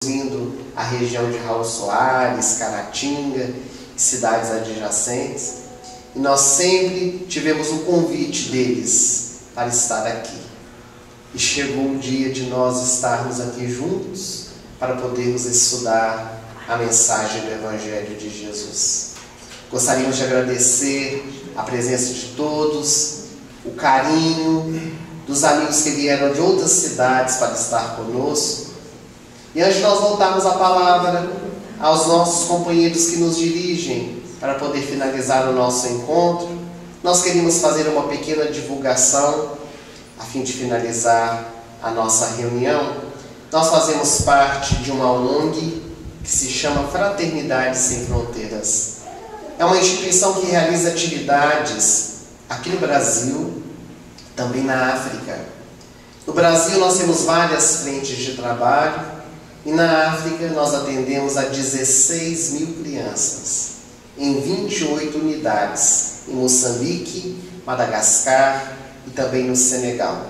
A: Vindo a região de Raul Soares, Caratinga, cidades adjacentes, e nós sempre tivemos um convite deles para estar aqui. E chegou o dia de nós estarmos aqui juntos para podermos estudar a mensagem do Evangelho de Jesus. Gostaríamos de agradecer a presença de todos, o carinho dos amigos que vieram de outras cidades para estar conosco. E antes de nós voltarmos à palavra, aos nossos companheiros que nos dirigem para poder finalizar o nosso encontro, nós queremos fazer uma pequena divulgação a fim de finalizar a nossa reunião. Nós fazemos parte de uma ONG que se chama Fraternidade Sem Fronteiras. É uma instituição que realiza atividades aqui no Brasil, também na África. No Brasil nós temos várias frentes de trabalho e na África nós atendemos a 16 mil crianças em 28 unidades, em Moçambique, Madagascar e também no Senegal.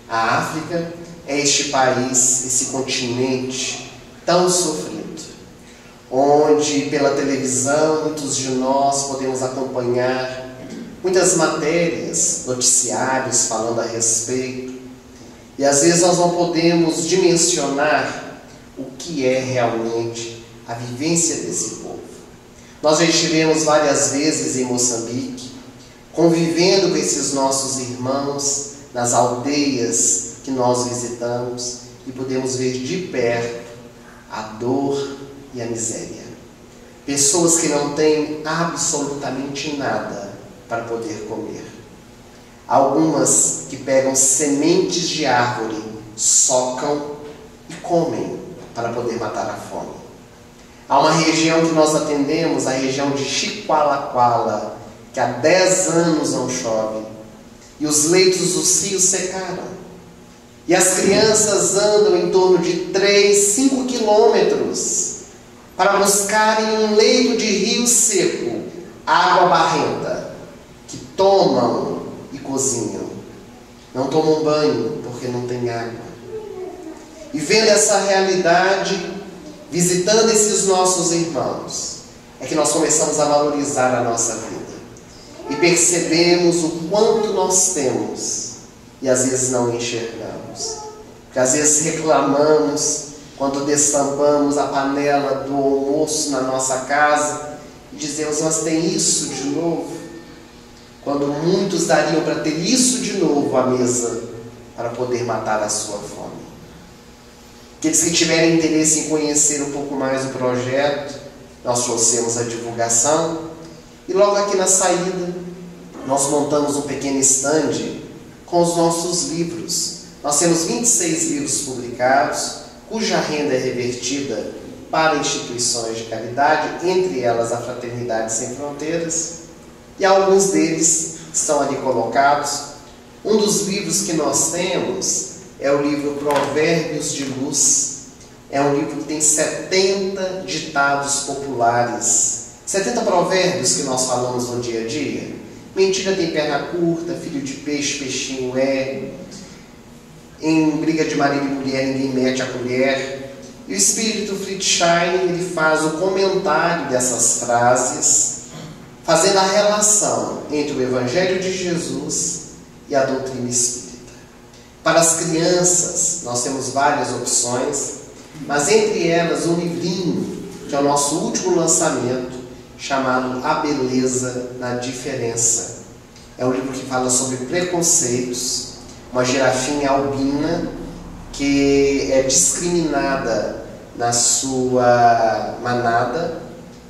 A: A África é este país, esse continente tão sofrido, onde pela televisão muitos de nós podemos acompanhar muitas matérias, noticiários falando a respeito, e às vezes nós não podemos dimensionar o que é realmente a vivência desse povo. Nós já estivemos várias vezes em Moçambique, convivendo com esses nossos irmãos nas aldeias que nós visitamos e podemos ver de perto a dor e a miséria. Pessoas que não têm absolutamente nada para poder comer. Algumas que pegam sementes de árvore, socam e comem para poder matar a fome. Há uma região que nós atendemos, a região de Chiqualaquala, que há 10 anos não chove, e os leitos dos rios secaram. E as crianças andam em torno de 3, 5 quilômetros para buscarem um leito de rio seco, água barrenta, que tomam e cozinham. Não tomam banho porque não tem água. E vendo essa realidade, visitando esses nossos irmãos, é que nós começamos a valorizar a nossa vida. E percebemos o quanto nós temos e às vezes não enxergamos. Porque às vezes reclamamos quando destampamos a panela do almoço na nossa casa e dizemos, mas tem isso de novo? Quando muitos dariam para ter isso de novo à mesa para poder matar a sua fome. Aqueles que tiverem interesse em conhecer um pouco mais o projeto, nós trouxemos a divulgação. E logo aqui na saída, nós montamos um pequeno estande com os nossos livros. Nós temos 26 livros publicados, cuja renda é revertida para instituições de caridade, entre elas a Fraternidade Sem Fronteiras, e alguns deles estão ali colocados. Um dos livros que nós temos é o livro Provérbios de Luz. É um livro que tem 70 ditados populares, 70 provérbios que nós falamos no dia a dia. Mentira tem perna curta, filho de peixe, peixinho é. Em briga de marido e mulher, ninguém mete a colher. E o espírito Friedstein, ele faz o comentário dessas frases, fazendo a relação entre o Evangelho de Jesus e a doutrina espírita. Para as crianças, nós temos várias opções, mas entre elas um livrinho, que é o nosso último lançamento, chamado A Beleza na Diferença. É um livro que fala sobre preconceitos, uma girafinha albina que é discriminada na sua manada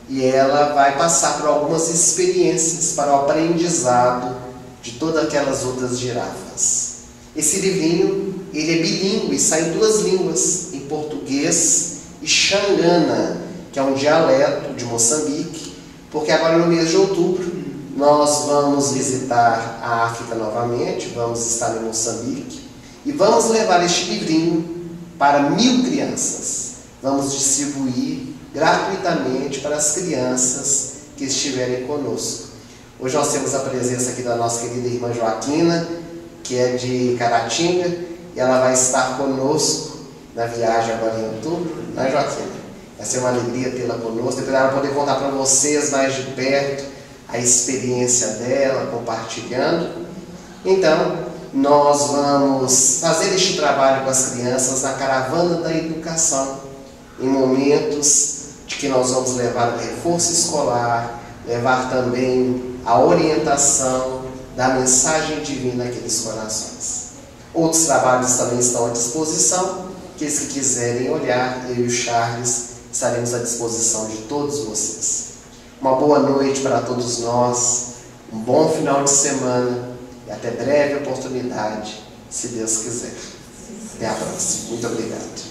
A: e ela vai passar por algumas experiências para o aprendizado de todas aquelas outras girafas. Esse livrinho, ele é bilíngue, sai em 2 línguas, em português e xangana, que é um dialeto de Moçambique, porque agora no mês de outubro nós vamos visitar a África novamente, vamos estar em Moçambique e vamos levar este livrinho para 1000 crianças. Vamos distribuir gratuitamente para as crianças que estiverem conosco. Hoje nós temos a presença aqui da nossa querida irmã Joaquina, que é de Caratinga, e ela vai estar conosco na viagem agora em outubro, né, Joaquina? Vai ser uma alegria tê-la conosco, depois ela vai poder contar para vocês mais de perto a experiência dela, compartilhando. Então, nós vamos fazer este trabalho com as crianças na Caravana da Educação, em momentos de que nós vamos levar o reforço escolar, levar também a orientação da mensagem divina àqueles corações. Outros trabalhos também estão à disposição, aqueles que quiserem olhar, eu e o Charles estaremos à disposição de todos vocês. Uma boa noite para todos nós, um bom final de semana e até breve oportunidade, se Deus quiser. Até a próxima. Muito obrigado.